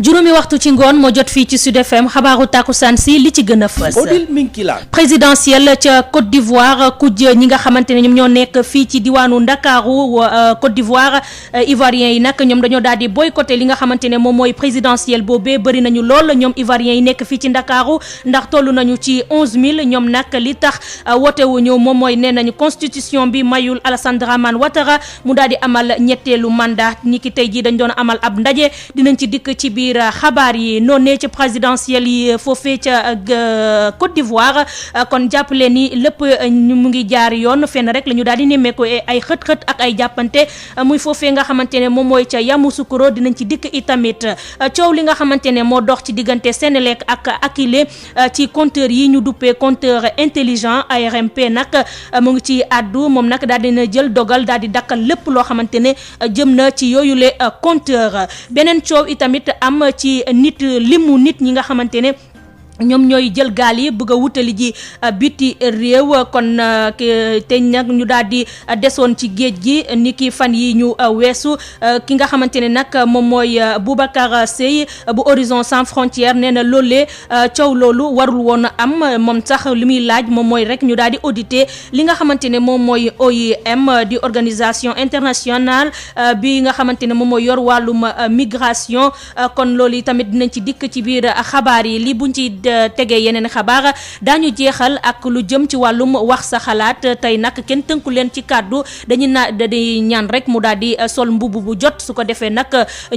juróomi waxtu ci ngoon moo jot fii ci Sud FM xabaaru takkusaan si li ci gën a fës. Odile Minkilaan. présidentielle ca Côte d'Ivoire kuj ñi nga xamante ne ñoom ñoo nekk fii ci diwaanu Ndakaaru Côte d'Ivoire ivoiriens yi nag ñoom dañoo daal di boycotté li nga xamante ne moom mooy présidentielle boobee bëri nañu lool ñoom ivoiriens yi nekk fii ci Ndakaaru ndax toll nañu ci 11000 ñoom nag li tax woote wuñu moom mooy nee nañu constitution bi mayul Alassane Dramane Ouattara mu daal di amal ñetteelu mandat ni ki tey jii dañ doon amal ab ndaje dinañ ci dikk ci biir xabaar yi noonee ca présidentielle yi foofee ca Côte d'Ivoire kon jàppale ni lépp mu ngi jaar yoon fenn rek la ñu daal di nemmeeku ay xët-xët ak ay jàppante muy foofee nga xamante ne moom mooy ca Yamoussoukro dinañ ci dikk itamit coow li nga xamante ne moo dox ci diggante Senelec ak Akilee ci compteur yi ñu duppee compteur intelligent ARMP nag mu ngi ci àddu moom nag daal dina jël dogal daal di dakkal lépp loo xamante ne jëm na ci yooyule compteur beneen coow itamit am ci limu nit ñi nga xamante ne ñoom ñooy jël gaal yi bëgg a wutali ji biti réew kon te nag ñu daal di desoon ci géej gi ni ki fan yi ñu weesu ki nga xamante ne nag moom mooy Boubacar Seye bu Horizon Sans Frontières nee na loolee coow loolu warul woon am moom sax li muy laaj moom mooy rek ñu daal di auditer li nga xamante ne moom mooy OIM di organisation internationale bi nga xamante ne moom mooy yor wàllum migration kon loolu yi tamit dinañ ci dikk ci biir xabaar yi li buñ ci tegee yeneen xabaar daañu jeexal ak lu jëm ci wàllum wax sa xalaat tey nag kenn tënku leen ci kàddu dañuy ñaan rek mu daal di sol mbubb bu jot su ko defee nag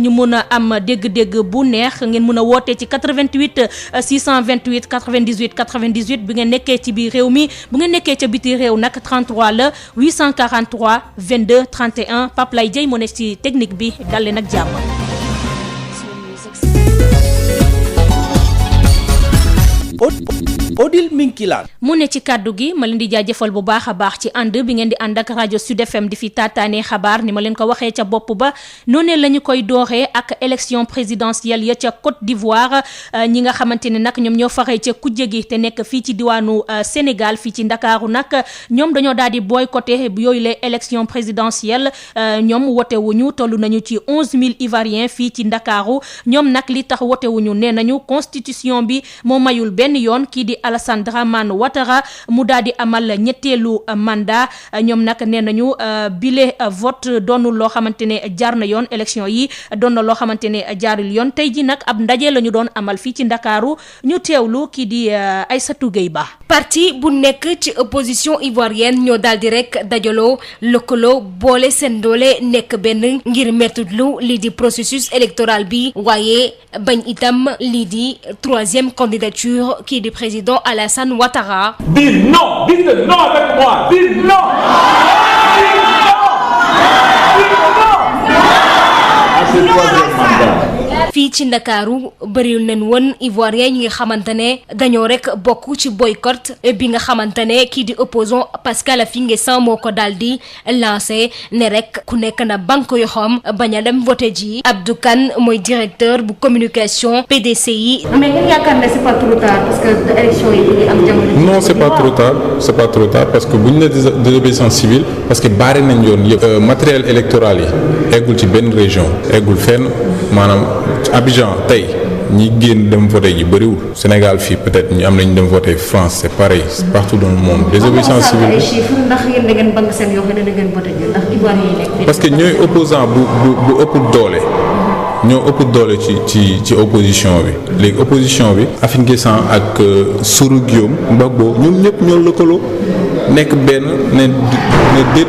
ñu mun a am dégg-dégg bu neex ngeen mun a wootee ci 88 628 98 98 bi ngeen nekkee ci biir réew mi bu ngeen nekkee ca biti réew nag 33 la 843 22 31 Pape Lay Dieye moo nekk ci technique bi dal leen ak jàmm. Odile Minkilaan. mu ne ci kàddu gi ma leen di jaajëfal bu baax a baax ci ànd bi ngeen di ànd ak rajo Sud FM di fi taataanee xabaar ni ma leen ko waxee ca bopp ba noonu la ñu koy dooree ak élection présidentielle ya ca Côte d'Ivoire ñi nga xamante ne nag ñoom ñoo faree ca kujje gi te nekk fii ci diwaanu Sénégal fii ci Ndakaaru nag ñoom dañoo daal di boycotté yooyu la élection présidentielle ñoom wote wuñu toll nañu ci 11000 Ivoiriens fii ci Ndakaaru ñoom nag li tax wote wuñu nee nañu constitution bi moo mayul benn yoon kii di Alassane Dramane Ouattara mu daal di amal ñetteelu mandat ñoom nag nee nañu bile vote doonul loo xamante ne jaar na yoon élection yi doon na loo xamante ne jaarul yoon tey ji nag ab ndaje la ñu doon amal fii ci Ndakaaru ñu teewlu kii di Aïssatou Gueye Ba. parti bu nekk ci opposition ivoirienne ñoo daal di rek dajaloo lëkkaloo boole seen doole nekk benn ngir mettitlu lii di processus électoral bi waaye bañ itam lii di troisième candidature kii di président Alassane Ouattara. Dites non, dites non avec moi, dites non. À ce troisième mandat. fii ci Ndakaaru bëriwul nañ woon ivoirien ñi nga xamante ne dañoo rek bokk ci boycott bi nga xamante ne kii di opposant Pascal Affi-N'Guessan moo ko daal di lancé ne rek ku nekk na banque yoo xam bañ a dem voté ji. Abdou Kane mooy directeur bu communication PDCI. mais ngeen yaakaar ne c'est pas trop tard parce que élection yi ngi am jamono. non c'est pas trop tard parce que bu ñu la désobéissance civile parce que bari nañ yoon yëpp matériel électoral yi eggul ci benn région eggul fenn maanaam. Abidjan tey ñi génn dem voté ji bëriwul Sénégal fii peut-être ñu am nañu dem voté France c'est pareil c'est partout dans le monde désobéissance civile ay chiffres ndax yéen da ngeen banque seen yoo xam ne da ngeen voté ji ndax Ivoire yi nekk parce que ñooy opposant bu ëpp doole ñoo ëpp doole ci opposition bi léegi opposition bi Affi-N'Guessan ak Sourou Guillaume Gbagbo ñoom ñëpp ñoo lëkkaloo nekk benn ne déet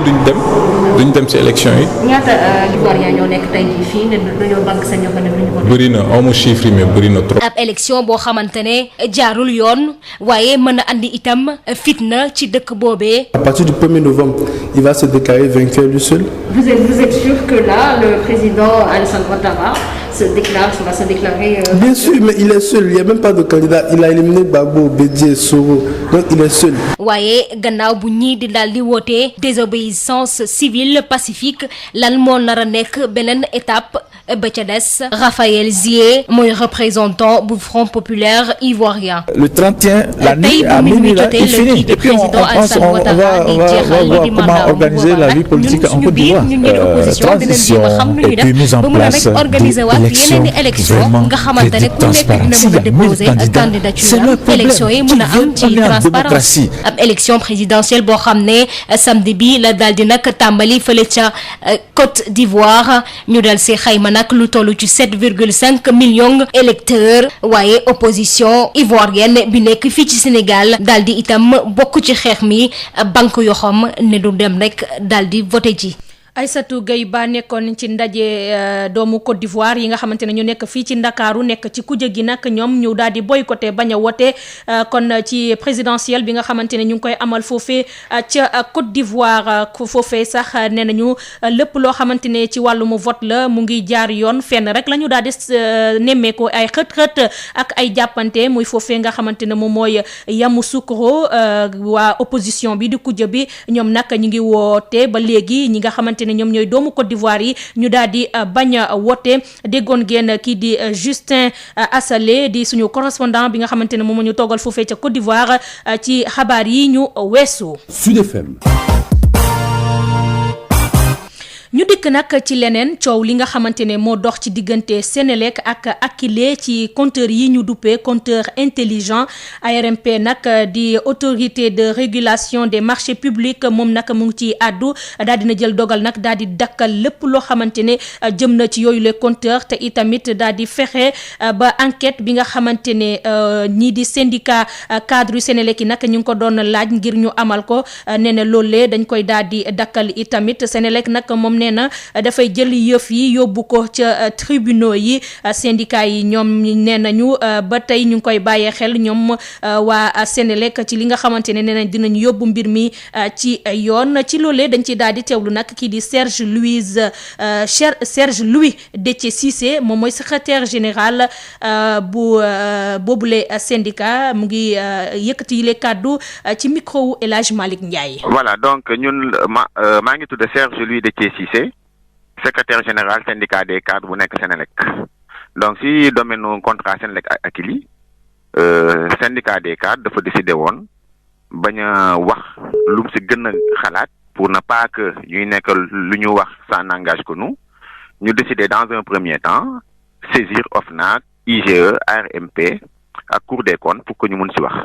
duñ dem ci élection yi. ñaata Ivoiriens ñoo nekk tey jii fii ne dañoo banque seen yoo xam ne duñu ko. bëri na amu chiffre mais bëri na trop. ab élection boo xamante ne jaarul yoon waaye mën na andi itam fitna ci dëkk boobee. À partir du 1er novembre, il va se déclarer vainqueur lui seul. Vous êtes sûr que là le président Alassane Ouattara va se déclarer. Bien sûr, mais il est seul. Il n'y a même pas de candidat. Il a éliminé Gbagbo, Bédié, Soro. Donc il est seul. waaye gannaaw bu ñii di daal di woote désobéissance civile pacifique lan moo nar a nekk beneen étape ba ca des Raphaël Zié mooy représentant bu Front populaire ivoirien. Le 31 la nuit à minuit là il finit et puis on va voir comment organiser la vie politique en Côte d'Ivoire. Transition et puis mise en place yeneen i élection nga xamante ne ku nekk dina mën a déposer candidature am élection yi mën a am ci transparence ab élection présidentielle boo xam ne samedi bi la daal di nag tàmbali fële ca Côte d'Ivoire ñu dal si xayma nag lu toll ci 7,5 millions électeurs waaye opposition ivoirienne bi nekk fii ci Sénégal daal di itam bokk ci xeex mi banque yoo xam ne du dem rek daal di voté ji. Aïssatou Gueye Ba nekkoon ci ndaje doomu Côte d'Ivoire yi nga xamante ne ñu nekk fii ci Ndakaaru nekk ci kujje gi nag ñoom ñu daal di boycotté bañ a wote kon ci présidentielle bi nga xamante ne ñu ngi koy amal foofee ca Côte d'Ivoire foofee sax nee nañu lépp loo xamante ne ci wàllum vote la mu ngi jaar yoon fenn rek la ñu daal di nemmeeku ay xët-xët ak ay jàppante muy foofee nga xamante ne moom mooy Yamoussoukro waa opposition bi di kujje bi ñoom nag ñu ngi woote ba léegi ñi nga xamante ne ñoom ñooy doomu Côte d'Ivoire yi ñu daal di bañ a wote déggoon ngeen kii di Justin Assalé di suñu correspondant bi nga xamante ne moom ñu toogal foofee ca Côte d'Ivoire ci xabaar yi ñu weesu. Sud FM. ñu dikk nag ci leneen coow li nga xamante ne moo dox ci diggante Senelec ak Akilee ci compteur yi ñu duppee compteur intelligent ARMP nag di autorité de régulation des marchés publics moom nag mu ngi ci àddu daal dina jël dogal nag daal di dakkal lépp loo xamante ne jëm na ci yooyu les compteurs te itamit daal di fexe ba enquête bi nga xamante ne ñii di syndicat cadre yu Senelec yi nag ñu ngi ko doon laaj ngir ñu amal ko nee na loolee dañ koy daal di dakkal itamit Senelec nag moom nee na dafay jël yëf yi yóbbu ko ca tribunaux yi syndicat yi ñoom nee nañu ba tey ñu ngi koy bàyyee xel ñoom waa Senelec ci li nga xamante ne nee nañ dinañ yóbbu mbir mi ci yoon ci loolee dañ ci daal di teewlu nag kii di Serge Louis Déthié Cissé moom mooy secrétaire général bu boobule syndicat mu ngi yëkkati yile kàddu ci micro wu El Hadj Malick Ndiaye. Voilà donc ñun maa ngi tudd Serge Louis Déthié Cissé secrétaire général syndicat des cadres bu nekk Senelec donc si domaine contrat Senelec ak Akilee syndicat des cadres dafa décidé woon bañ a wax lu mu si gën a xalaat pour ne pas que ñuy nekk lu ñu wax ça n'engage que nous ñu décidé dans un premier temps saisir OFNAC IGE ARMP ak Cour des comptes pour que ñu mun si wax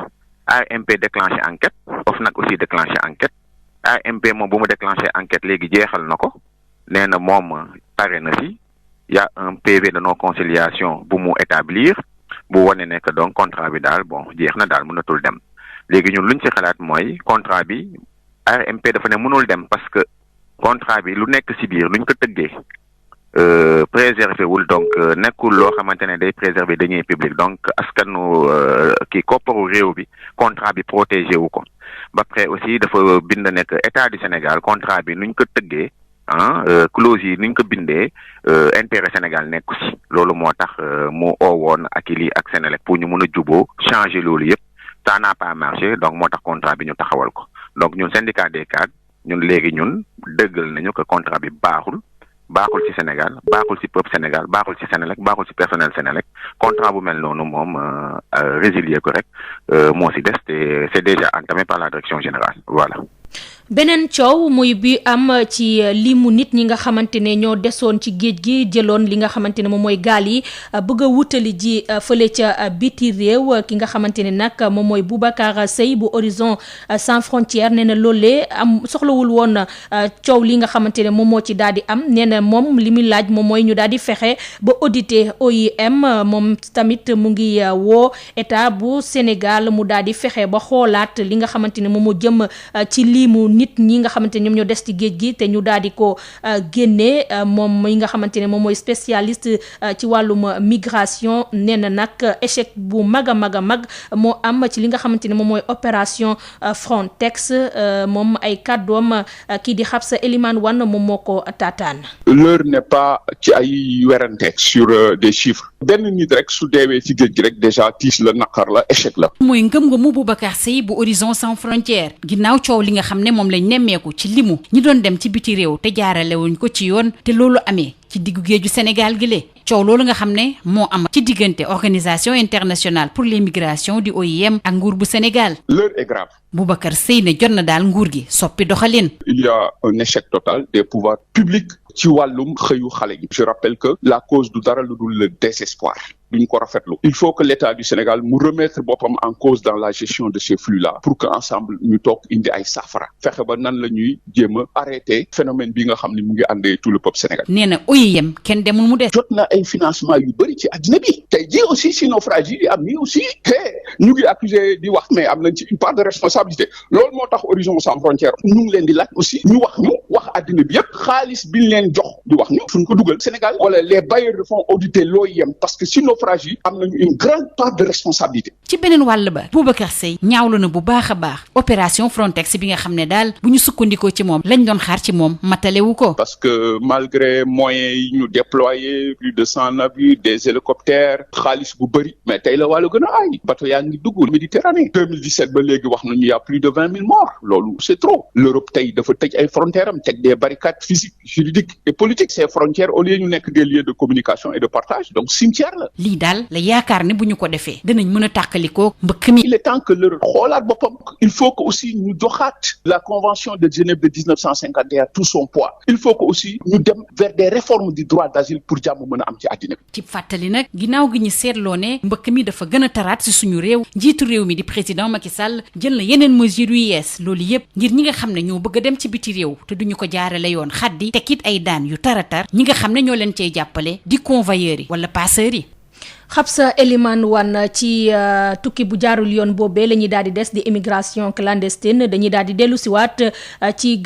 ARMP déclenché enquête OFNAC aussi déclenché enquête ARMP moom bu mu déclenché enquête léegi jeexal na ko nee na moom pare na si y a un PV de non conciliation bu mu établir bu wane ne que donc contrat bi daal bon jeex na daal mënatul dem léegi ñun luñ ci xalaat mooy contrat bi ARMP dafa ne mënul dem parce que contrat bi lu nekk si biir luñ ko tëggee préservé wul donc nekkul loo xamante ne day préserver deniers publics donc askanu kii kopparu réew bi contrat bi protégé wu ko ba pare aussi dafa bind nekk état du Sénégal contrat bi nuñ ko tëggee clause yi nuñ ko bindee intérêt Sénégal nekku si loolu moo tax mu oowoon Akilee ak Senelec pour ñu mën a juboo changer loolu yëpp ça n'a pas marché donc moo tax contrat bi ñu taxawal ko donc ñun syndicat des cadres ñun léegi ñun dëggal nañu que contrat bi baaxul ci Sénégal baaxul ci peuple Sénégal baaxul ci Senelec baaxul ci personnel Senelec contrat bu mel noonu moom résilier ko rek moo ci des te c'est déjà entamé par la direction générale voilà. beneen coow muy bi am ci limu nit ñi nga xamante ne ñoo desoon ci géej gi jëloon li nga xamante ne moom mooy gaal yi bëgg a wutali ji fële ca biti réew ki nga xamante ne nag moom mooy Boubacar Seye bu Horizon Sans Frontières nee na loolee am soxlawul woon coow li nga xamante ne moom moo ci daal di am nee na moom li muy laaj moom mooy ñu daal di fexe ba auditer OIM moom tamit mu ngi woo état bu Sénégal mu daal di fexe ba xoolaat li nga xamante ne moom moo jëm ci limu nit ñi nga xamante ne ñoom ñoo des ci géej gi te ñu daal di ko génne moom mi nga xamante ne moom mooy spécialiste ci wàllum migration nee na nag échec bu mag a mag a mag moo am ci li nga xamante ne moom mooy opération Frontex moom ay kàddoom kii di Xabsa Elimane Wane moom moo ko taataan. L'heure n'est pas ci ay werante sur des chiffres benn nit rek su deewee ci géej gi rek déjà tiis la naqar la échec la. mooy ngëm-ngëmu Boubacar Seye bu Horizon Sans Frontières ginnaaw coow li nga xam ne moom lañ nemmeeku ci limu ñi doon dem ci biti réew te jaarale wuñ ko ci yoon te loolu amee ci diggu géeju Sénégal gi le coow loolu nga xam ne moo am ci diggante organisation internationale pour les migrations di OIM ak nguur bu Sénégal. L'heure est grave. Boubacar Seye ne jot na daal nguur gi soppi doxalin. Il y a un échec total des pouvoirs publics ci wàllum xëyu xale yi. Je rappelle que la cause du dara lu dul le désespoir. duñ ko rafetlu. Il faut que l'État du Sénégal mu remettre boppam en cause dans la gestion de ces flux-là pour que ensemble ñu toog indi ay saafara fexe ba nan la ñuy jéem a arrêter phénomène bi nga xam ne mu ngi àndee tout le peuple sénégalais. nee na OIM kenn demul mu des. jot na ay financement yu bëri ci àddina bi tey jii aussi si naufrage yi am nii aussi que ñu ngi accusé di wax mais am nañ ci une part de responsabilité loolu moo tax Horizon Sans Frontières ñu ngi leen di laaj aussi ñu wax àddina bi yëpp xaalis biñ leen jox di wax ñu fuñ ko dugal Sénégal wala les bailleurs de fonds auditer l'OIM parce que si naufrage yi am nañu une grande part de responsabilité. ci beneen wàll ba Boubacar Seye ñaawlu na bu baax a baax opération Frontex bi nga xam ne daal bu ñu sukkandikoo ci moom lañ doon xaar ci moom matalewu ko. parce que malgré moyens yi ñu déployé plus de 100 navires des hélicoptères xaalis bu bëri mais tey la wàllu gën a ay bateau yaa ngi dugg Méditerranée 2017 ba léegi wax nañu y a plus de 20 000 morts loolu c'est trop l'Europe tey dafa tëj ay frontières am teg des barricades physiques juridiques et politiques ces frontières au lieu ñu nekk des lieux de communication et de partage donc cimetière la. lii daal la yaakaar ne bu ñu ko defee dinañ mën a tàkkalikoo mbëkk mi. il est temps que l'Europe xoolaat boppam il faut que aussi ñu joxaat la convention de Genève de 1951 tout son poids il faut que aussi ñu dem vers des réformes du droit d'asile pour jàmm mën a am ci àddina bi. ci fàttali nag ginnaaw gi ñu seetloo ne mbëkk mi dafa gën a taraat si suñu réew njiitu réew mi di président Macky Sall jël na yeneen mesures yu yees loolu yëpp ngir ñi nga xam ne ñoo bëgg a dem ci biti réew te duñu ko jaarale yoon xaddi tekit ay daan yu taratar ñi nga xam ne ñoo leen cey jàppale di convoyeurs yi wala passeurs yi. Xabsa Eliman Wane ci tukki bu jaarul yoon boobee la ñuy daal di des di immigration clandestine dañuy daal di dellu siwaat ci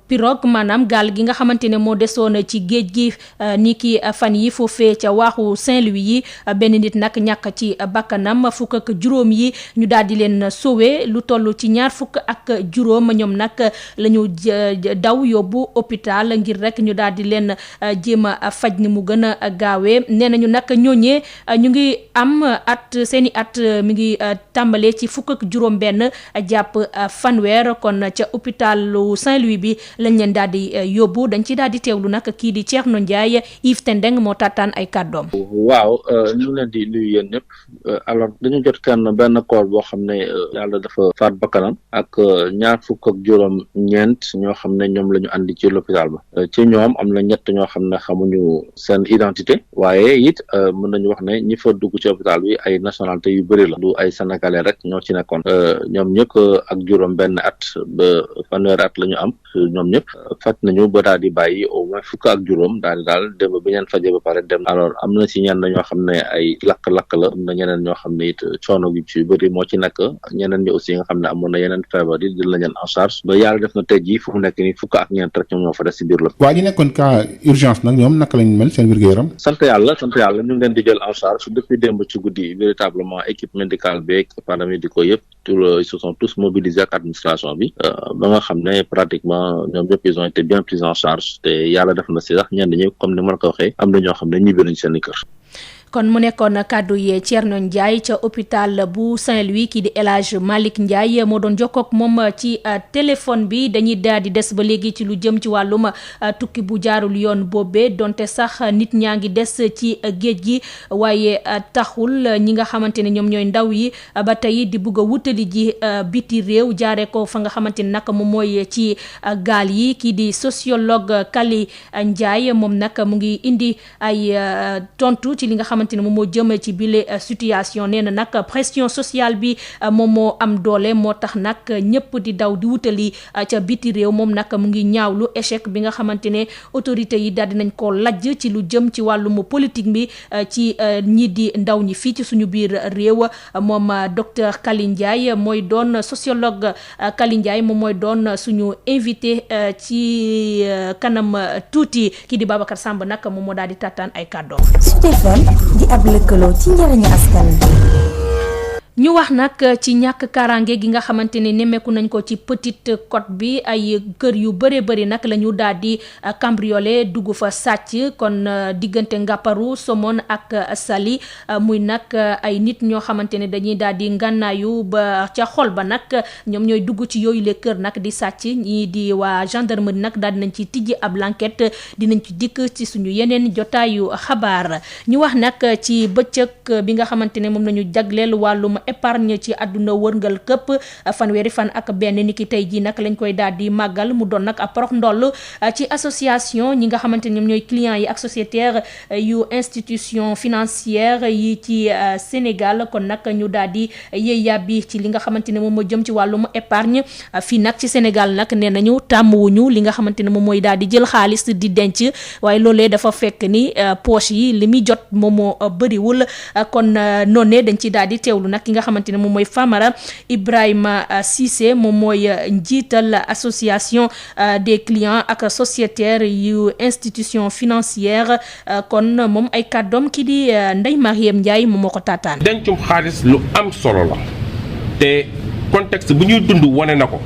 pirogue maanaam gaal gi nga xamante ne moo desoon ci géej gi ni ki fan yi foofee ca waaxu Saint-Louis yi benn nit nag ñàkk ci bakkanam fukk ak juróom yi ñu daal di leen sauvé lu toll ci ñaar fukk ak juróom ñoom nag la ñu daw yóbbu hôpital ngir rek ñu daal di leen jéem a faj ni mu gën a gaawee nee nañu nag ñooñee ñu ngi am seeni at mi ngi tàmbalee ci fukk ak juróom benn jàpp fanweer kon ca hôpitalu Saint-Louis bi lañ leen daal di yóbbu dañ ci daal di teewlu nag kii di Thierno Ndiaye Yves Tendeng moo tàttaan ay kàddoom. waaw ñu ngi leen di nuyu yéen ñëpp alors dañu jot benn corps boo xam ne yàlla dafa faat bakkanam ak ñaar fukk ak juróom ñeent ñoo xam ne ñoom la ñu andi ci l'hôpital ba ci ñoom am na ñett ñoo xam ne xamuñu seen identité waaye it mën nañu wax ne ñi fa dugg ci hôpital bi ay nationalité yu bëri la du ay sénégalais rek ñoo ci nekkoon ñoom ñëpp ak juróom benn at ba fanweeri at la ñu am ñoom ñëpp faj nañu ba daal di bàyyi au moins fukk ak juróom daal dem ba ñeen faje ba pare dem alors am na ci ñenn ñoo xam ne ay lakk-lakk la am na ñeneen ñoo xam ne it coono gi ci bëri moo ci nekk ñeneen ñi aussi nga xam ne amoon na yeneen feebar yi jël nañ leen en charge ba yàlla def na tey jii fu mu nekk nii fukk ak ñeent rek ñoom ñoo fa des ci biir la. waa ñi nekkoon cas urgence nag ñoom naka lañ mel seen wér-gu-yaram. sant yàlla ñu ngi leen di jël en charge depuis démb ci guddi véritablement équipe médicale beeg paramédicaux yëpp ils se sont tous mobilisés ak administration bi ba nga xam ne pratiquement ñoom ñëpp ils ont été bien pris en charge te yàlla def na si sax ñenn ñi comme ni ma la ko waxee am na ñoo xam ne ñibbi nañ seen kër. kon mu nekkoon kàddu yee Thierno Ndiaye ca hôpital bu Saint-Louis kii di El Hadj Malick Ndiaye moo doon jokkook moom ci téléphone bi dañuy daal di des ba léegi ci lu jëm ci wàllum tukki bu jaarul yoon boobee donte sax nit ñaa ngi des ci géej gi waaye taxul ñi nga xamante ne ñoom ñooy ndaw yi ba tey di bugg a wutali ji biti réew jaaree ko fa nga xamante ne nag moom mooy ci gaal yi kii di sociologue Kali Ndiaye moom nag mu ngi indi ay tontu ci li nga xamante ne moom moo jëm ci bile situation nee na nag pression sociale bi moom moo am doole moo tax nag ñëpp di daw di wutali ca biti réew moom nag mu ngi ñaawlu échec bi nga xamante ne autorités yi daal dinañ ko lajj ci lu jëm ci wàllum politique bi ci ñi di ndaw ñi fii ci suñu biir réew moom docteur Kali Ndiaye mooy doon sociologue Kali Ndiaye moom mooy doon suñu invité ci kanam tuuti kii di Babacar Samb nag moom moo daal di tàttaan ay kàddoom. di ab lëkkaloo ci njëriñu askan bi. ñu wax nag ci ñàkk kaaraange gi nga xamante ne nemmeeku nañ ko ci Petite Côte bi ay kër yu bëree bëri nag la ñu daal di cambriolé dugg fa sàcc kon diggante Ngaparou Somone ak Saly muy nag ay nit ñoo xamante ne dañuy daal di ngànnaayu ba ca xol ba nag ñoom ñooy dugg ci yooyu le kër nag di sàcc ñii di waa gendarmerie nag daal dinañ ci tijji ab l'enquête dinañ ci dikk ci suñu yeneen jotaayu xabaar ñu wax nag ci bëccëg bi nga xamante ne moom la ñu jagleel wàllum épargne ci àdduna wërngal këpp fanweeri fan ak benn niki tey jii nag lañ koy daal di màggal mu doon nag ab porox ndoll ci association ñi nga xamante ni ñoom ñooy clients yi ak sociétaire yu institution financière yi ci Sénégal kon nag ñu daal di yëy yàbbi ci li nga xamante ne moom moo jëm ci wàllum épargne fii nag ci Sénégal nag nee nañu tàmmuwuñu li nga xamante ne moom mooy daal di jël xaalis di denc waaye loolee dafa fekk ni poche yi li muy jot moom moo bëriwul kon noonee dañ ci daal di teewlu nag ki nga xamante ne moom mooy Famara Ibrahima Cissé moom mooy njiital association des clients ak sociétaires yu institution financière kon moom ay kàddoom ki di Ndeye Mariam Ndiaye moom moo ko taataan. dencum xaalis lu am solo la te contexte bu ñuy dund wane na ko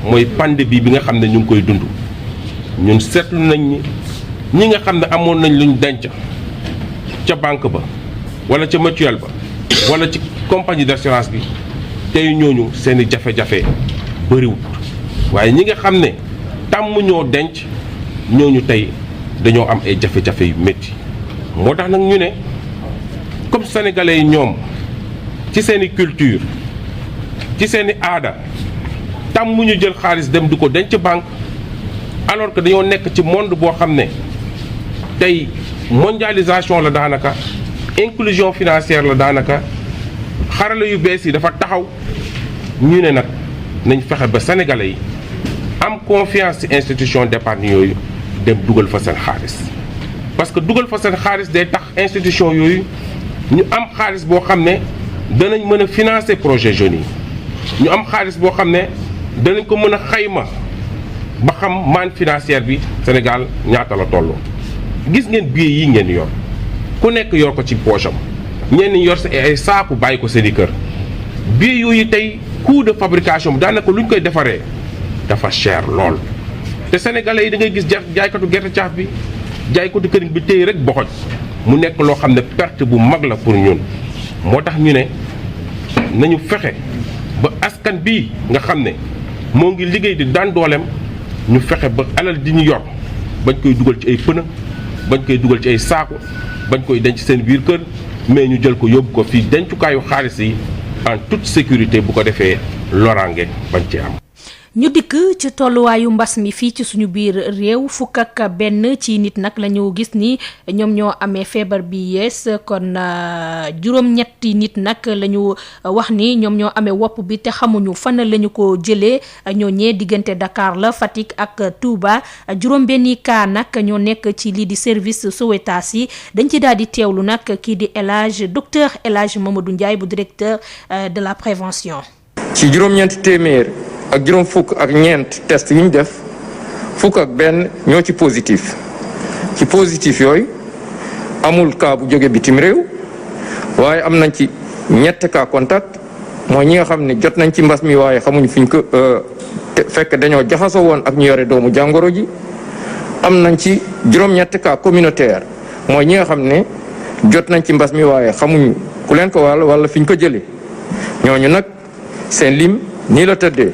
mooy pandémie bi nga xam ne ñu ngi koy dund ñun seetlu nañ ni ñi nga xam ne amoon nañ luñ denc ca banque ba wala ca mutuelle ba wala ci compagnie d'assurance bi tey ñooñu seen i jafe-jafe bëriwut waaye ñi nga xam ne tàmm ñoo denc ñooñu tey dañoo am ay jafe-jafe yu métti moo tax nag ñu ne comme sénégalais yi ñoom ci seen i culture ci seen i aada tàmm ñu jël xaalis dem di ko denc banque alors que dañoo nekk ci monde boo xam ne tey mondialisation la daanaka inclusion financière la daanaka xarala yu bees yi dafa taxaw ñu ne nag nañ fexe ba sénégalais yi am confiance ci institution d'épargne yooyu dem dugal fa seen xaalis parce que dugal fa seen xaalis day tax institution yooyu ñu am xaalis boo xam ne danañ mën a financer projet jeunes yi ñu am xaalis boo xam ne danañ ko mën a xayma ba xam manne financière bi Sénégal ñaata la toll. gis ngeen billet yi ngeen yor ku nekk yor ko ci poche am ñenn ñi yor sa ay saaku bàyyi ko seen i kër billet yooyu tey coût de fabrication bi daanaka lu ñu koy defaree dafa cher lool. te sénégalais yi da ngay gis jaaykatu gerte caaf bi jaaykatu këriñ bi tey rek boxoj mu nekk loo xam ne perte bu mag la pour ñun moo tax ñu ne nañu fexe ba askan bii nga xam ne moo ngi liggéey di daan dooleem ñu fexe ba alal di ñu yor bañ koy dugal ci ay pëna bañ koy dugal ci ay saako bañ koy denc seen biir kër mais ñu jël ko yóbbu ko fii dencukaayu xaalis yi en toute sécurité bu ko defee loraange bañ ci am. ñu dikk ci tolluwaayu mbas mi fii ci suñu biir réew fukk ak benn ci nit nag la ñu gis ni ñoom ñoo amee feebar bi yees kon juróom-ñetti nit nag la ñu wax ni ñoom ñoo amee wopp bi te xamuñu fan la ñu ko jëlee ñoo ñee diggante Dakar la Fatick ak Touba juróom-benni cas nag ñoo nekk ci lii di service Sowétas yi dañ ci daal di teewlu nag kii di docteur El Hadj Mamadou Ndiaye bu directeur de la prévention. ci juróom-ñeenti téeméer. ak juróom fukk ak ñeent test yi ñu def fukk ak benn ñoo ci positif yooyu amul cas bu jóge bitim réew waaye am nañ ci ñett cas contact mooy ñi nga xam ne jot nañ ci mbas mi waaye xamuñ fi ñu ko fekk dañoo jaxasoo woon ak ñu yore doomu jàngoro ji am nañ ci juróom-ñett cas communautaire mooy ñi nga xam ne jot nañ ci mbas mi waaye xamuñ ku leen ko walla fi ñu ko jëlee ñooñu nag seen lim nii la tëddee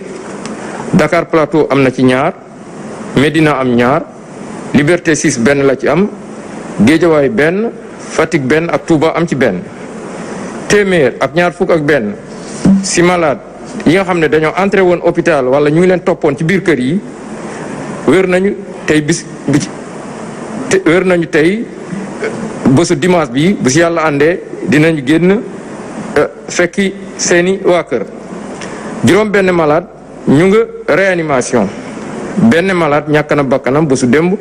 Dakar Plateau am na ci ñaar Médina am ñaar Liberté 6 benn la ci am Guédiawaye benn Fatick benn ak Touba am ci benn téeméer ak ñaar fukk ak benn si malade yi nga xam ne dañoo entré woon hôpital wala ñu ngi leen toppoon ci biir kër yi wér nañu tey bésu dimanche bi bu si yàlla àndee dinañu génn fekki seeni waa kër juróom benn malade ñu nga réanimation benn malade ñàkk na bakkanam bésu démb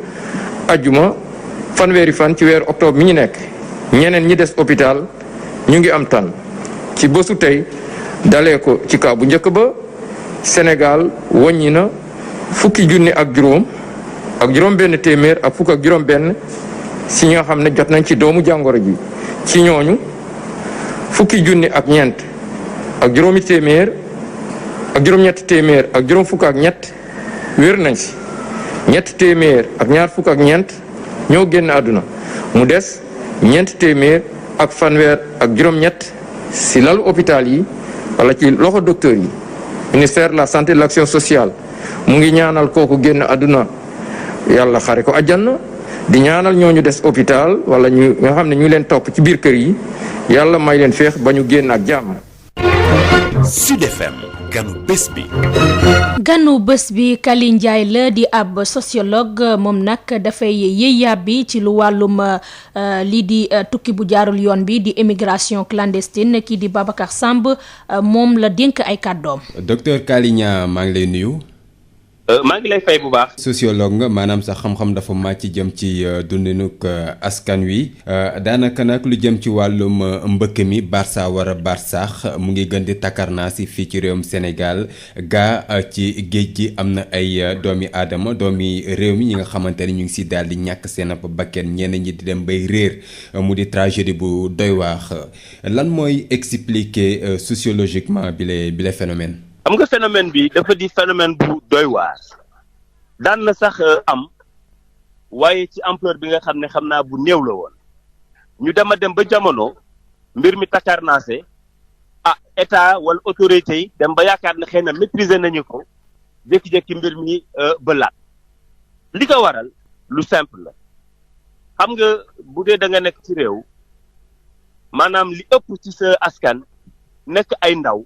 ajjuma fanweeri fan ci weeru octobre mi ñu nekk ñeneen ñi des hôpital ñu ngi am tan ci bésu tey dalee ko ci kaw bu njëkk ba Sénégal wàññi na fukki junni ak juróom benn téeméer ak fukk ak juróom benn si ñi nga xam ne jot nañ ci doomu jàngoro ji ci ñooñu fukki junni ak ñeent ak juróomi téeméer ak juróom-ñetti téeméer ak juróom fukk ak ñett wér nañ si ñett téeméer ak ñaar fukk ak ñeent ñoo génn àdduna mu des ñeent téeméer ak fanweer ak juróom-ñett si lalu hôpital yi wala ci loxo docteur yi ministère de la santé et de l'action sociale mu ngi ñaanal kooku génn àdduna yàlla xare ko àjjana di ñaanal ñooñu des hôpital wala ñu nga xam ne ñu leen topp ci biir kër yi yàlla may leen féex ba ñu génn ak jàmm. Sud FM ganu bés bi. ganu bés bi Kaly Ndiaye la di ab sociologue moom nag dafay yëyàbbi ci lu wàllum lii di tukki bu jaarul yoon bi di émigration clandestine kii di Babacar Samb moom la dénk ay kàddoom. docteur Kaly Ndiaye maa ngi lay nuyu. maa ngi lay fay bu baax. sociologue nga maanaam sax xam-xam dafa màcc jëm ci dundinuk askan wi daanaka nag lu jëm ci wàllum mbëkk mi Barça war a Barsaax mu ngi gën di takkarnaasi fii ci réewum Sénégal gaa ci géej gi am na ay doomi aadama doomi réew mi ñi nga xamante ni ñu ngi si daal di ñàkk seen ab bakken ñenn ñi di dem bay réer mu di tragédie bu doy waax lan mooy expliquer sociologiquement bile phénomène. xam nga phénomène bi dafa di phénomène bu doy waar daan na sax am waaye ci ampleur bi nga xam ne xam naa bu néew la woon ñu dem a dem ba jamono mbir mi takarnaase état wala autorité yi dem ba yaakaar ne xëy na maîtriser nañu ko jékki-jékki mbir mi bëlaat li ko waral lu simple la xam nga bu dee da nga nekk ci réew maanaam li ëpp ci sa askan nekk ay ndaw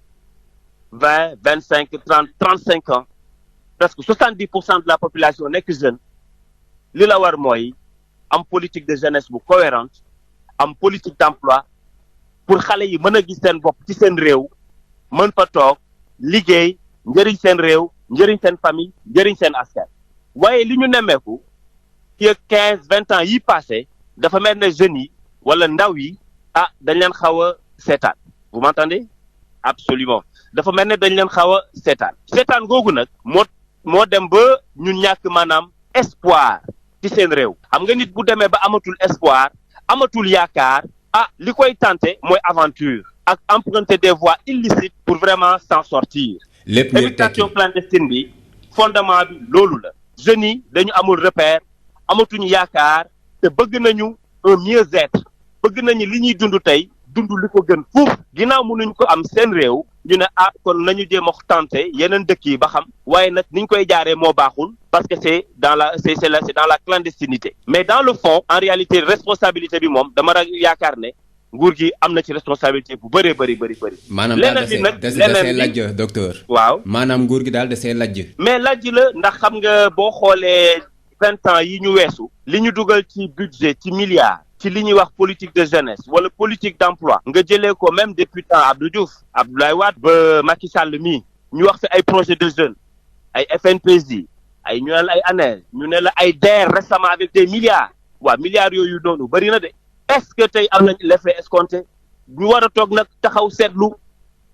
20, 25, 30, 35 ans, presque 70% de la population n'est que jeune. Li la war mooy am politique de jeunesse bu cohérente am politique d'emploi pour xale yi mën a gis seen bopp ci seen réew mën fa toog liggéey njëriñ seen réew njëriñ seen famille njëriñ seen askan. waaye li ñu nemmeeku ci 15-20 ans yi passé dafa mel ne jeunes yi wala ndaw yi dañ leen xaw a seetaan. Vous m'entendez? Absolument. dafa mel ne dañ leen xaw a seetaan googu nag moo dem ba ñun ñàkk maanaam espoir ci seen réew xam nga nit bu demee ba amatul espoir amatul yaakaar li koy tenter mooy aventure ak emprunter des voies illicites pour vraiment s'en sortir. lépp ngir émigration clandestine bi fondement bi loolu la jeunes yi dañu amul repère amatuñu yaakaar te bëgg nañu un mieux-être bëgg nañu li ñuy dund tey dund li ko gën fuuf ginnaaw mënuñ ko am seen réew ñu ne kon nañu jéem a tenter yeneen dëkk yi ba xam waaye nag niñ koy jaaree moo baaxul parce que c'est dans la clandestinité mais dans le fond en réalité responsabilité bi moom dama yaakaar ne nguur gi am na ci responsabilité bu bëree bëri. maanaam daal desee lajj docteur. waaw maanaam nguur gi daal desee lajj. mais lajj la ndax xam nga boo xoolee 20 ans yi ñu weesu li ñu dugal ci budget ci milliards. ci li ñuy wax politique de jeunesse wala politique d'emploi nga jëlee ko même depuis temps Abdou Diouf Abdoulaye Wade ba Macky Sall mii ñu wax fi ay projet de jeunes ay FNPJ ay ñu ne la ay ANER ñu ne la ay DER récemment avec des milliards milliards yooyu noonu bëri na de est-ce que tey am nañ l'effet escompté ñu war a toog nag taxaw seetlu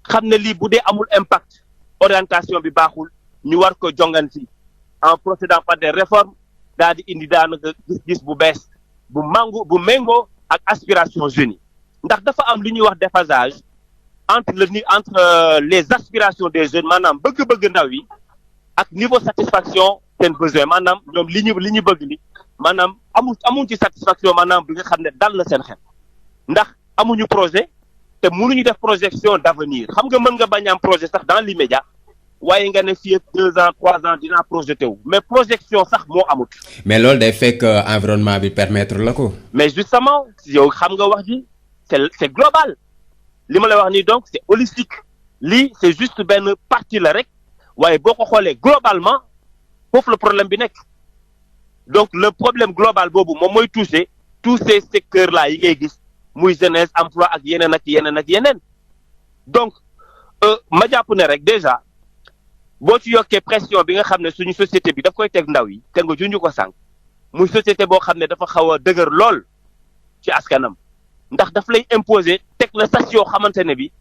xam ne lii bu dee amul impact orientation bi baaxul ñu war ko jonganti en procédant par des réformes daal di indi daanaka gis-gis bu bees bu méngoo ak aspiration jeunes yi ndax dafa am li ñuy wax déphasage entre les aspirations des jeunes maanaam bëgg-bëgg ndaw yi ak niveau satisfaction seen besoin maanaam ñoom li ñu bëgg li maanaam amuñ ci satisfaction maanaam bi nga xam ne dal na seen xel ndax amuñu projet te mënuñu def projection d'avenir xam nga mën nga bañ am projet sax dans l'immédiat waaye nga ne fii ak 2 ans 3 ans dinaa projeté wu mais projection sax moo amut. mais loolu day fekk environnement bi permettre la ko. mais justement yow xam nga wax ji c'est global li ma lay wax nii donc c'est holistique lii c'est juste benn partie la rek waaye boo ko xoolee globalement foofu le problème bi nekk donc le problème global boobu moom mooy toucher tous ces secteurs là yi ngay gis muy jeunesse emploi ak yeneen donc ma jàpp ne rek déjà. boo ci yokkee pression bi nga xam ne suñu société bi daf koy teg ndaw yi te nga junj ko sànq muy société boo xam ne dafa xaw a dëgër lool ci askanam ndax daf lay imposer teg la sas yoo xamante ne bi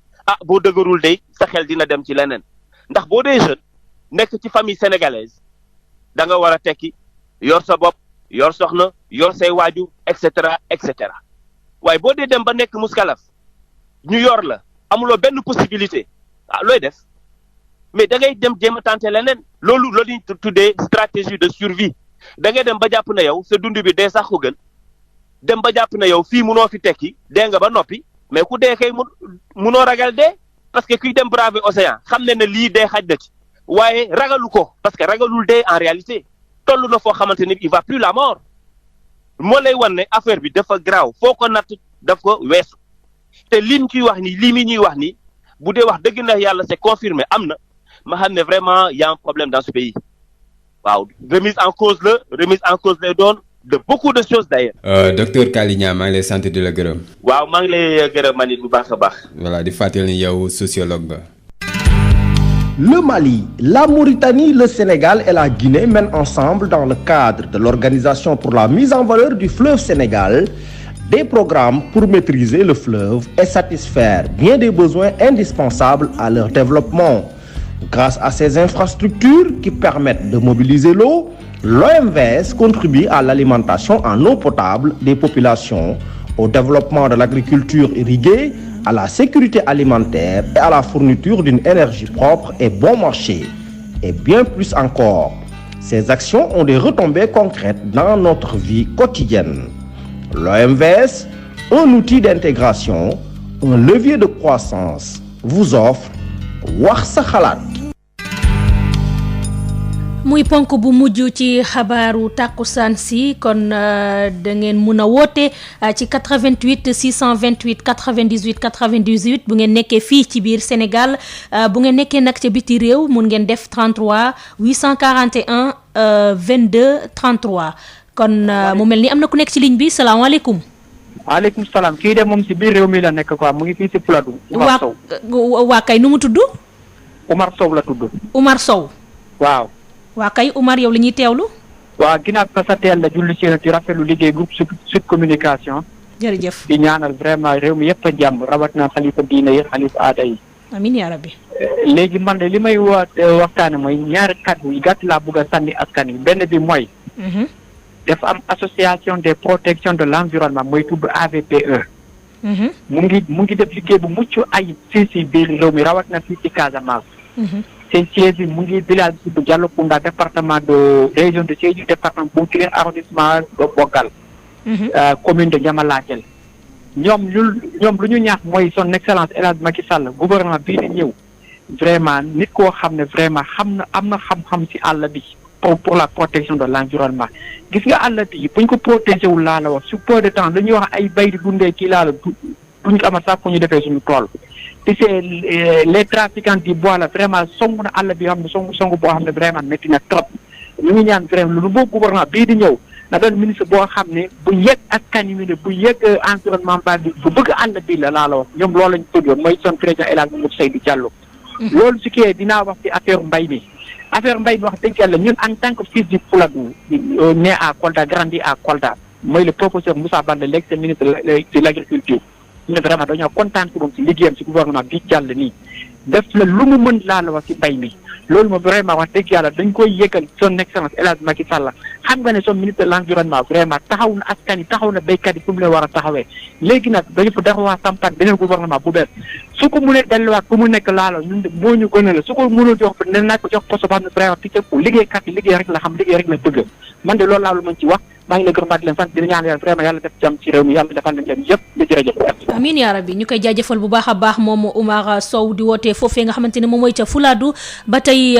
boo dëgërul day sa xel dina dem ci leneen ndax boo dee jeune nekk ci famille sénégalaise da nga war a tekki yor sa bopp yor soxna yor say waajur et cetera waaye boo dee dem ba nekk muskalaf ñu yor la amuloo benn possibilité looy def. mais da ngay dem jéem a tenter leneen loolu ñu tuddee stratégie de survie da ngay dem ba jàpp na yow sa dund bi dee sax ko gën dem ba jàpp na yow fii munoo fi tekki dee nga ba noppi mais ku dee kay munoo ragal dee parce que kuy dem braver océan xam ne lii dee xaj na ci waaye ragalu ko parce que ragalul dee en réalité toll na foo xamante ni il va plus la mort moo lay wan ne affaire bi dafa graaw foo ko natt daf ko weesu te lim ciy wax ni lii mi ñuy wax ni bu dee wax dëgg na yàlla c'est confirmé am na ma xam ne vraiment y a un problème dans ce pays waaw remise en cause lay doon de beaucoup de choses d'ailleurs. Docteur Kaly Niang maa ngi lay sant di la gërëm. waaw maa ngi lay gërëm man it bu baax a baax. voilà di fàttali ni yow sociologue nga. Le Mali, la Mauritanie, le Sénégal et la Guinée mènent ensemble dans le cadre de l'Organisation pour la mise en valeur du fleuve Sénégal des programmes pour maîtriser le fleuve et satisfaire bien des besoins indispensables à leur développement. Grâce à ces infrastructures qui permettent de mobiliser l'eau, l'OMVS contribue à l'alimentation en eau potable des populations, au développement de l'agriculture irriguée, à la sécurité alimentaire et à la fourniture d'une énergie propre et bon marché, et bien plus encore. Ces actions ont des retombées concrètes dans notre vie quotidienne. L'OMVS, un outil d'intégration, un levier de croissance, vous offre Wax sa xalaat. muy ponk bu mujj ci xabaaru tàkkusaan si kon da ngeen mun a woote ci 88 628 98 98 bu ngeen nekkee fii ci biir Sénégal bu ngeen nekkee nag ca biti réew mun ngeen def 33 841 22 33 kon mu mel ni am na ku nekk ci ligne bi salaamaaleykum. waaleykum salaam kii de moom si biir réew mi la nekk quoi mu ngi fii si Fuladu. Umar Sow waa kay nu mu tudd. Umar Sow la tudd. Umar Sow. waaw. waa kay Umar yow la ñuy teewlu. waaw ginnaaw ba sa teel la julli ci di rafetlu liggéey groupe Sud Communication. jërëjëf di ñaanal vraiment réew mi yëpp a jàmm rawatina xalifa diine yi xalifa aada yi. amiin yaa rabbi. léegi man de li may waxtaane mooy ñaari kàddu yi gàtt laa bëgg a sànni askan yi benn bi mooy. dafa am association des protections de l'environnement mooy tudd AVPE. mu ngi def liggéey bu mucc ayib fii si biir réew mi rawatina fii ci Casamance. seen siège bi mu ngi village bi bu Diallokounda département de région de Sédhiou département bu Bounkiling arrondissement de Bogal. commune de Diamalakel. ñoom lu ñu ñaax mooy son excellence El Hadj Macky Sall gouvernement bii di ñëw vraiment nit koo xam ne vraiment am na xam-xam si àll bi pour la protection de l'environnement gis nga àll bi buñ ko protéger wul laa la wax su peu de temps lu ñuy wax ay bay di dundee kii laa la duñ ko amal sax fu ñu defee suñu tool. te c'est les trafiquants du bois la vraiment song na àll bi xam ne song boo xam ne vraiment métti na trop ñu ngi ñaan vraiment lu nouveau gouvernement bii di ñëw na doon ministre boo xam ne bu yëg askan wi ne bu yëg environnement bi bu bëgg àll bi la laa la wax ñoom loolu lañ tuddoon mooy son président El Hadj Mamadou Seydou Diallo. loolu su kii dinaa wax ci affaire mbay mi wax dëgg yàlla ñun en tant que fils du Fouladou né à Kolda grandi à Kolda mooy le professeur Moussa Baldé l'ex-ministre de l'agriculture. ñu ne vraiment dañoo kontaan ci moom ci liggéeyam ci gouvernement bi jàll nii def la lu mu mën laa la wax ci mbay mi loolu moom vraiment wax dëgg yàlla dañ koy yëgal son excellence El Hadj Macky Sall xam nga ne son ministre de l'environnement vraiment taxaw na askan yi taxaw na béykat yi fu mu leen war a taxawee léegi nag dañu fa dafa waa sampaat beneen gouvernement bu bees su ko mënee delluwaat fu mu nekk laa la ñun moo ñu gën a la su ko mënul jox ne naa ko jox poste boo xam ne vraiment fi ca liggéeykat yi liggéey rek la xam liggéey rek la bëgg man de loolu laa lu mën ci wax maa ngi la gërëm di leen sant di ñaan yàlla vraiment yàlla def jàmm ci réew mi yàlla defal leen jàmm yëpp di jërëjëf. amiin yaa rabbi ñu koy jaajëfal bu baax a baax moom Oumar Sow di wootee foofee nga xamante ne moom mooy ca Fuladu ba tey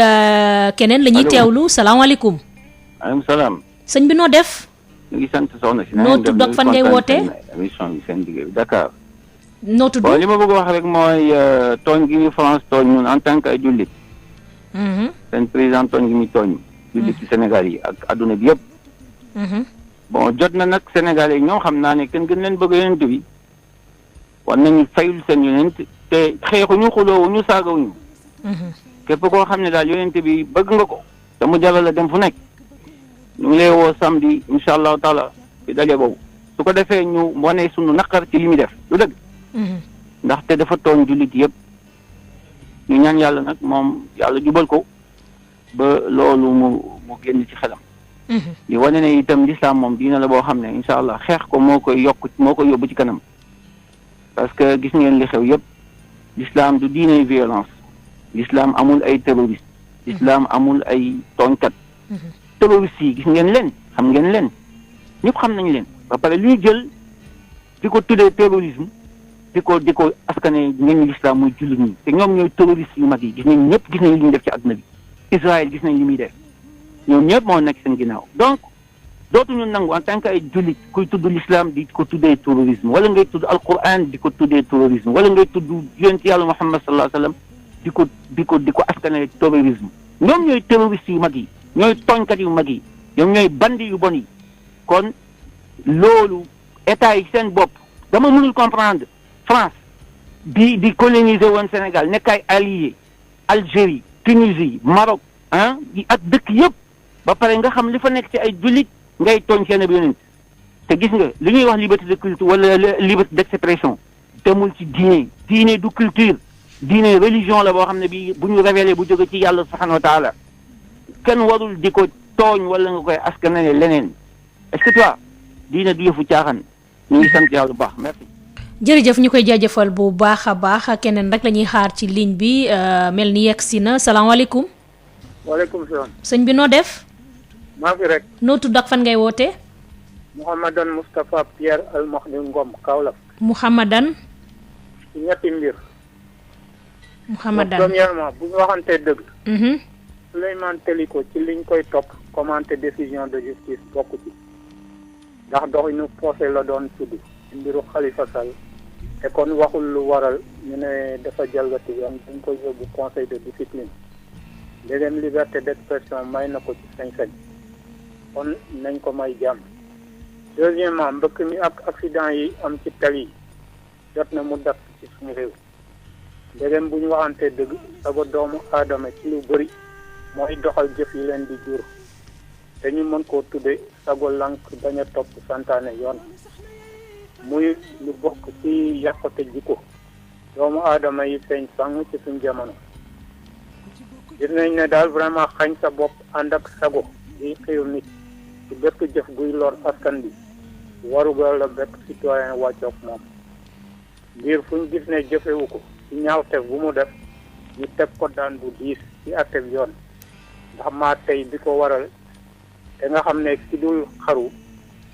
keneen la ñuy teewlu salaamaaleykum. maaleykum salaam. sëñ bi noo def. ñu ngi sant soxna si. noo tudd ak fan ngay wootee. émission bi seen liggéey bi Dakar. noo tudd bon li ma bëgg wax rek mooy tooñ gi ñu France tooñ ñun en tant que ay jullit. seen président tooñ gi muy tooñ. jullit ci Sénégal yi ak adduna bi yëpp. bon jot na nag Sénégalais yi ñoo xam naa ne kenn gën leen bëgg yonent bi war nañu fayul seen yonent te xeexuñu xuloowuñu saagawuñu képp koo xam ne daal yonent bi bëgg nga ko te mu jaral la dem fu nekk ñu ngi lay woo samedi incha allahu taala ci daje boobu su ko defee ñu wane sunu naqar ci li muy def lu dëgg ndaxte dafa tooñ jullit yëpp ñu ñaan yàlla nag moom yàlla jubal ko ba loolu mu génn ci xelam di wane ne itam l'islam moom diina la boo xam ne incha allah xeex ko moo koy yóbbu ci kanam parce que gis ngeen li xew yëpp l'islam du diine violence l'islam amul ay terroriste l'islam amul ay tooñkat terroriste yi gis ngeen leen xam ngeen leen ñëpp xam nañ leen ba pare li ñu jël di ko tuddee terrorisme di ko askane ngeen l'islam muy jullit ñi te ñoom ñooy terroriste yu mag yi gis nañ ñëpp gis nañ li ñu def ci àdduna bi Israël gis nañ li muy def ñoom ñëpp moo nekk seen ginnaaw donc dootuñu nangu en tant que ay jullit kuy tudd l'islam di ko tuddee terrorisme wala ngay tudd alquran di ko tuddee terrorisme wala ngay tudd yonent yàlla Muhammad sallallahu alayhi wa sallam di ko askanale terrorisme. ñoom ñooy terroristes yu mag yi ñooy tooñkat yu mag yi ñoom ñooy bandi yu bon yi kon loolu état yi seen bopp dama mënul comprendre France di coloniser woon Sénégal nekk ay alliés Algérie Tunisie Maroc ak dëkk yëpp ba pare nga xam li fa nekk ci ay jullit ngay tooñ seen ab yonent te gis nga li ñuy wax liberté de culte wala liberté d'expression demul ci diine du culture diine religion la boo xam ne bi bu ñu révélé bu jóge ci yàlla subhanahu wa taala kenn warul di ko tooñ wala nga koy askanale leneen est-ce que toi diine du yëfu caaxaan ñu ngi sant yàlla bu baax merci. jërëjëf ñu koy jaajëfal bu baax a baax keneen rek la ñuy xaar ci ligne bi mel ni yegg si na salaamaaleykum. waaleykum salaam. sëñ bi noo def. maa fi rek. noo tudd ak fan ngay wootee. Mouhamadan Moustapha Pierre Al Mahdi Ngom Kaolack. Mouhamadan. ci ñetti mbir. Mouhamadan premièrement bu ñu waxantee dëgg. Souleymane Teliko ci liñ koy topp commenter décision de justice bokk ci. ndax doxinu procès la doon tudd ci mbiru Khalifa Sall. te kon waxul lu waral ñu ne dafa jalgati yoon dañ koy yóbbu conseil de discipline. ndegem liberté d'expression may na ko ci sañ-sañ. kon nañ ko may jàmm. deuxièmement mbëkk mi ak accident yi am ci tali yi jot na mu dakk ci suñu réew. ndegem bu ñu waxantee dëgg sago doomu aadama ci lu bëri mooy doxal jëf yi leen di jur. te ñu mën koo tudde sago lank bañ a topp santaane yoon. muy lu bokk ci yàqute jikko doomu aadama yi feeñ sàng ci suñ jamono. gis nañ ne daal vraiment xañ sa bopp ànd ak sago di xëyu nit ci bépp jëf guy lor askan bi warugal la bépp citoyen wàccoog moom. ngir fu ñu gis ne jëfewu ko ci ñaawteef bu mu def ñu teg ko daan bu diis ci atteb yoon ndax maa tey bi ko waral te nga xam ne ki dul xaru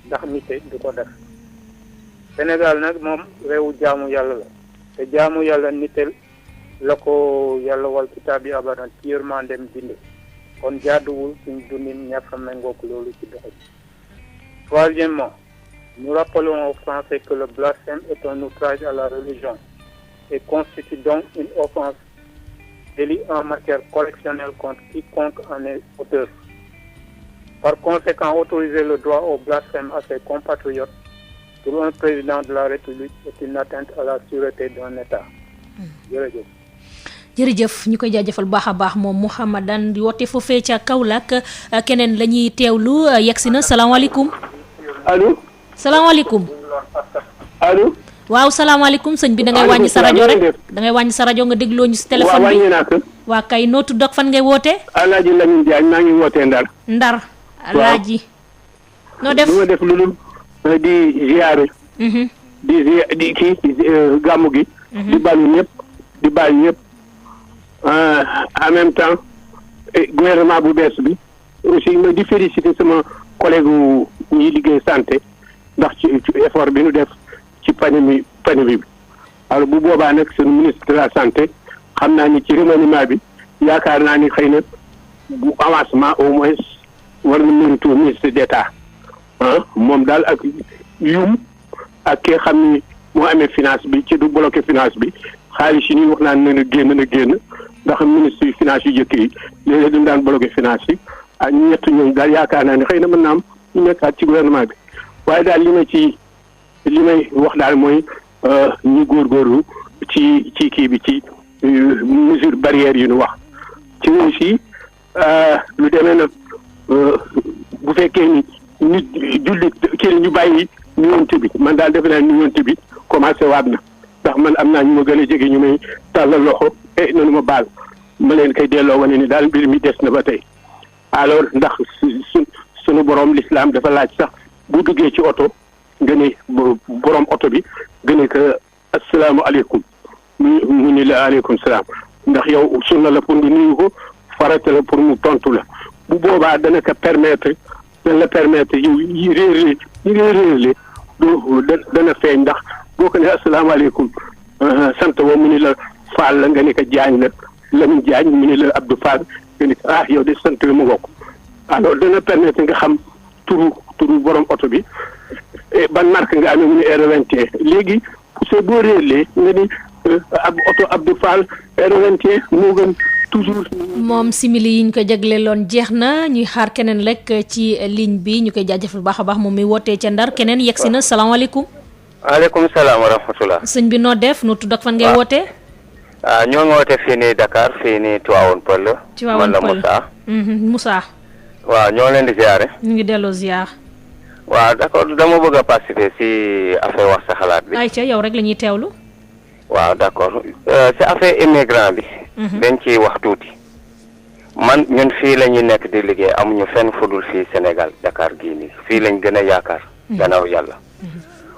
ndax nite du ko def. Sénégal nag moom réewu jaamu yàlla la te jaamu yàlla nite la ko yàlla wal kitaab yi abadan ci yërmandeem binde kon jaaduwul suñ dundin ñàkk a méngoog loolu ci doxal. Troisièmement, nous rappelons aux Français que le blasphème est un outrage à la religion et constitue donc une offense délit en matière correctionnelle contre quiconque en est auteur. Par conséquent, autoriser le droit au blasphème à ses compatriotes pour un président de la République est une atteinte à la sûreté d'un État. jërëjëf. jërëjëf ñu koy jaajëfal baax a baax moom Mouhamadan di woote foofee ca Kaolack keneen la ñuy teewlu yegsi na salaamaaleykum. allo. salaamaaleykum. allo. waaw salaamaaleykum sëñ bi da ngay wàññi sa rajo rek da ngay wàññi sa rajo nga dégloo ñu si téléphone bi. waaw wàññi naa ko. waa kay noo tudd ak fan ngay wootee. Alaaji Lamine Diagne maa ngi wootee Ndar. Ndar. Alaaji. noo def du ma def lu dul di ziare. di kii gàmmu gi. di balu ñëpp di baal ñëpp en même temps gouvernement bu bees bi aussi ma di féliciter sama collègue ñi liggéey santé ndax ci effort bi nu def ci pandémie bi alors bu boobaa nag sunu ministre de la santé xam naa ni ci remaniement bi yaakaar naa ni xëy na bu avancement au moins war na méritu ministre d'État moom daal ak yum ak ki xam ni moo amee finance bi ci du bloqué finance bi xaalis yi ñuy wax naan na génn ndax ministre yu finance yu jëkk yi léeg-léeg dañu daan bloqué finance yi ak ñett ñooñu daal yaakaar naa ne xëy na mën naa am ñu nekkaat ci gouvernement bi waaye daal li may wax daal mooy ñu góorgóorlu ci kii bi ci mesure barrière yi ñu wax ci aussi lu demee na bu fekkee ni nit jullit kii ñu bàyyi nuyoonte bi man daal defe naa nuyoonte bi commencé waat na ndax man am naa ñu ma gën a jege ñu may tàllal loxo nanu ma baal ma leen koy delloo wane ni daal mbir mi des na ba tey alors ndax sunu borom l'islam dafa laaj sax bu duggee ci oto nga ne borom oto bi nga ne que asalaamaaleykum mu ni la aleykum salaam ndax yow sunna la pour nga nuyu ko farata la pour mu tontu la bu boobaa dana ko permettre yow yi réerle dana feeñ ndax boo ko ne asalaamaaleykum sant woo mu ni la Fall la nga ne ko Diagne la Lamine Diagne mu ni la Abdou Fall nga ne ko yow de sant bi mu ngokk alors dana permettre nga xam turu turu borom oto bi ban marque nga amee mu ne R21 léegi c'est boo réerlee nga ni ab oto Abdou Fall R21 moo gën toujours. moom simili yi ñu ko jagleeloon jeex na ñuy xaar keneen rek ci ligne bi ñu koy jaajëfal bu baax a baax moom mi wootee ca Ndar keneen yegg si na salaamaaleykum. waaleykum salaam wa rahmatulah. sëñ bi noo def nu tudd ak fan ngay wootee. ñoo ngi wootee fii nii Dakar fii nii Tivaouane Peulh. Tivaouane Peulh man la Moussa. waaw ñoo leen di ziare. ñu ngi delloo ziar. waaw d'accord dama bëgg a participer si affaire wax sa xalaat bi. ayca yow rek la ñuy teewlu. waaw d'accord si affaire immigrant bi. dañ ciy wax tuuti. man ñun fii la ñuy nekk di liggéey amuñu fenn fudul fii Sénégal Dakar gii nii fii lañ gën a yaakaar. gannaaw yàlla.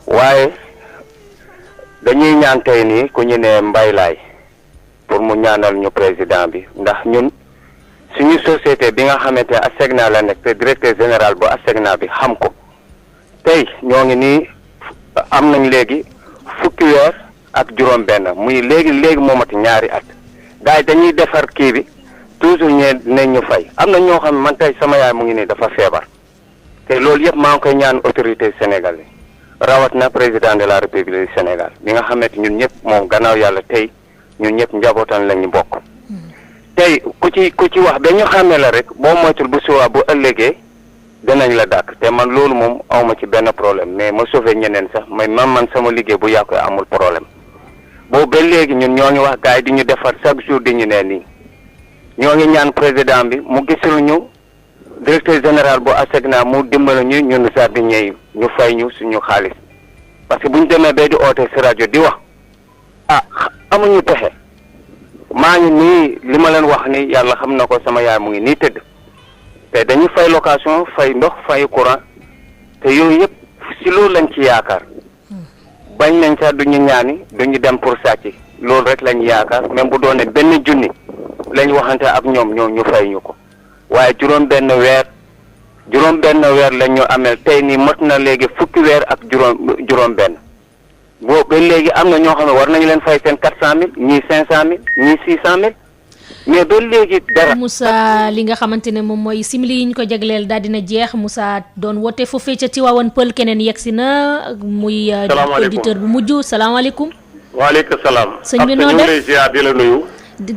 waaye dañuy ñaan tey nii ku ñu ne Mbaye Laye pour mu ñaanal ñu président bi ndax ñun suñu société bi nga xamante ne ASECNA la nekk te directeur général bu ASECNA bi xam ko tey ñoo ngi nii am nañ léegi fukki weer ak juróom-benn muy léegi moomati ñaari at gars yi dañuy defar kii bi toujours ne ñu fay am na ñoo xam ne man tey sama yaay mu ngi nii dafa feebar te loolu yëpp maa ngi koy ñaan autorité sénégalais rawat na président de la république du Sénégal bi nga xamante ñun ñëpp moom gannaaw yàlla tey ñun ñëpp njabootan lañu bokk tey ku ci wax ba ñu xàmmee la rek boo moytul bu suwaa bu ëllëgee danañ la dàkk te man loolu moom awma ci benn problème mais ma sauvé ñeneen sax man sama liggéey bu yàqu amul problème boobu ba léegi ñun ñoo ngi wax gars yi di ñu defar chaque jour di ñu ne nii ñoo ngi ñaan président bi mu gisul ñu directeur général bu ASECNA mu dimbali ñu ñun jardinier yi ñu fay ñu suñu xaalis parce que bu ñu demee ba di oote si rajo di wax amuñu pexe maa ngi nii li ma leen wax ni yàlla xam na ko sama yaay mu ngi nii tëdd te dañuy fay location fay ndox fay courant te yooyu yëpp si loolu lañ ci yaakaar bañ nañ sax duñu ñaani duñu dem pour sàcc loolu rek lañ yaakaar même bu doone benn junni lañ waxante ak ñoom ñu fay ñu ko waaye juróom benn weer lañ ñu amel tey nii mot na léegi fukki weer ak juróom benn boo ba léegi am na ñoo xam ne war nañu leen fay seen 400000 ñii 500000 ñii 600000 mais ba léegi dara. Moussa li nga xamante ne moom mooy simili yi ñu ko jagleel daal dina jeex Moussa doon woote foofee ca Tivaouane Peulh keneen yegg si na muy. auditeur bu mujj salaamaaleykum. waaleykum salaam. sëñ bi noo def ñu ngi lay ziar di la nuyu.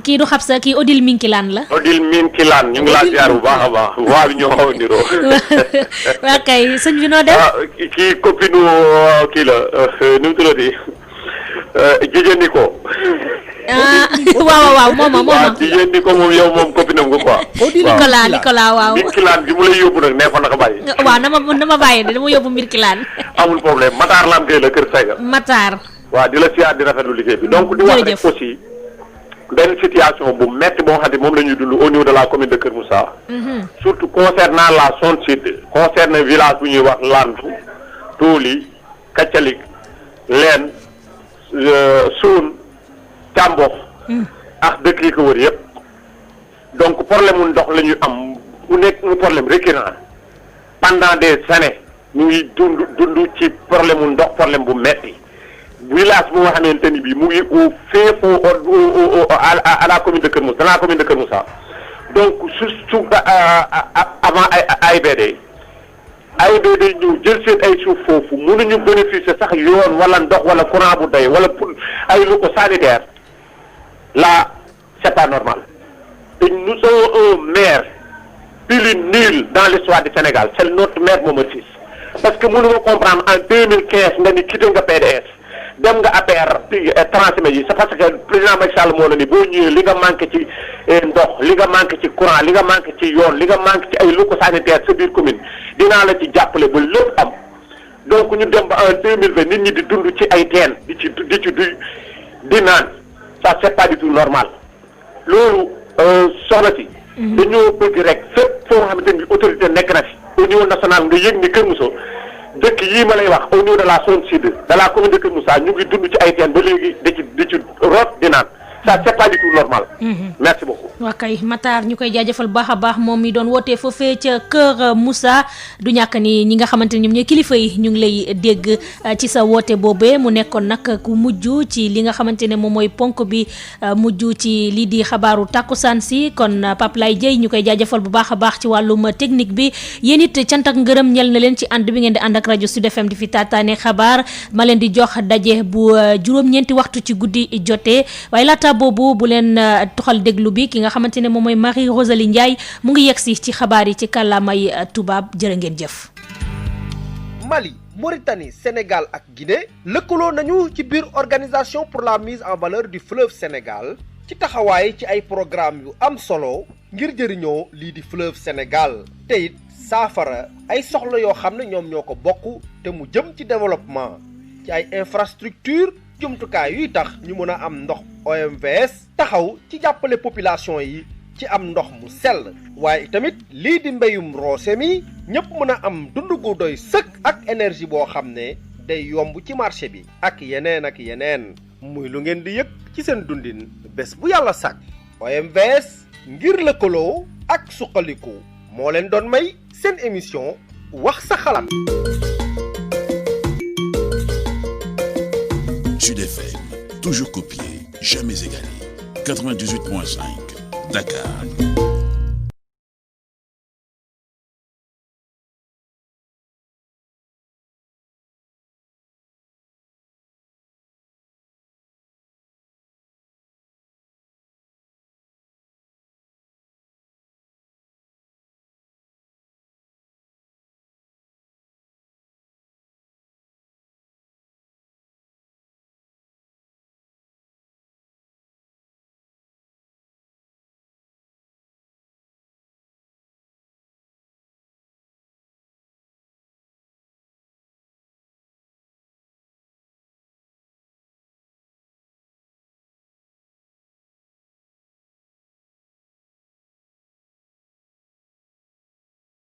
kii du Xabsa kii Odile Minkilaan la. Odile Minkilaan ñu ngi laa ziar bu baax a baax waa bi ñoo xaw a niroo. waa kay sëñ bi noo def. kii copine kii la nu mu tuddati jigéen ñi ko. waaw mooma. waaw jigéen ñi ko moom yow moom copine am nga quoi. Nicolas waaw. Minkilaan bi mu lay yóbbu nag nee ko naka bàyyi. waaw na ma bàyyi de dama yóbbu Minkilaan. amul problème Matar Lam Gueye la Kër Sayga. Matar. waaw di la ziar di rafetlu liggéey bi donc di wax rek aussi. benn situation bu metti boo xam ne moom la ñuy dund au niveau de la commune de Kër Moussa. surtout concernant la zone sud concerne village bu ñuy wax Landu Tooli Kacalik Leen Suun Càmbox ak dëkk yi ko wër yëpp donc problème mu ndox la ñuy am mu nekk un problème récurrent pendant des années ñu ngi dund ci problème mu ndox problème bu metti village bu nga xamante ni bii mu ngi au fin fond à la commune de Kër Moussa dans la commune de Kër Moussa donc surtout avant AIBD ñëw jël seen ay suuf foofu mënuñu bénéficier sax yoon wala ndox wala courant bu doy wala pour ay locaux sanitaires là c'est pas normal te nous avons un maire plus nul dans l'histoire du Sénégal c'est notre maire Momar Ciss parce que mënuma comprendre en 2015 nga ni quitté nga PDS dem nga APR transmet yi c'est parce que président Macky Sall moo la ni boo ñëwee li nga manqué ci ndox li nga manqué ci courant li nga manqué ci yoon li nga manqué ci ay locaux sanitaires sa biir commune dinaa la ci jàppale ba lépp am donc ñu dem ba en 2020 nit ñi di dund ci ay teen di naan ça c'est pas du tout normal loolu soxna si dañoo bëgg rek fépp foo xamante ni autorité nekk na fi au niveau national nga yëg ni Kër Moussa dëkk yii ma lay wax au niveau de la zone sud de la commune de Kër Moussa ñu ngi dund ci ay teen ba léegi di ci root di naan ça c'est pas du tout normal. Merci beaucoup. waa kay Matar ñu koy jaajëfal baax a baax moom mi doon wootee foofee ca Kër Moussa du ñàkk ni ñi nga xamante ni ñoom ñooy kilifa yi ñu ngi lay dégg ci sa woote boobee mu nekkoon nag ku mujj ci li nga xamante ne moom mooy ponk bi mujj ci lii di xabaaru takkusaan si kon Pape Lay Dieye ñu koy jaajëfal bu baax a baax ci wàllum technique bi yéen it cant ak ngërëm ñel na leen ci ànd bi ngeen di ànd ak rajo Sud FM di fi taataane xabaar ma leen di jox daje bu juróom-ñeenti waxtu ci guddi jotee waaye laata boobu bu leen toxal déglu bi ki nga xamante ne moom mooy Marie Rosalie Ndiaye mu ngi yegsi ci xabaar yi ci kàllaamay tubaab jërë ngeen jëf. Mali, Mauritanie, Sénégal ak Guinée lëkkaloo nañu ci biir organisation pour la mise en valeur du fleuve Sénégal ci taxawaay ci ay programme yu am solo ngir jëriñoo lii di fleuve Sénégal te it saafara ay soxla yoo xam ne ñoom ñoo ko bokk te mu jëm ci développement ci ay infrastructure jumtukaay yuy tax ñu mën a am ndox OMVS taxaw ci jàppale population yi ci am ndox mu sell waaye tamit lii di mbéyum roose mi ñëpp mën a am dund gu doy sëkk ak énergie boo xam ne day yomb ci marché bi ak yeneen muy lu ngeen di yëg ci seen dundin bés bu yàlla sàkk OMVS ngir lëkkaloo ak suqaliku moo leen doon may seen émission wax sa xalaat. Sud FM, toujours copié, jamais égalé. 98.5, Dakar.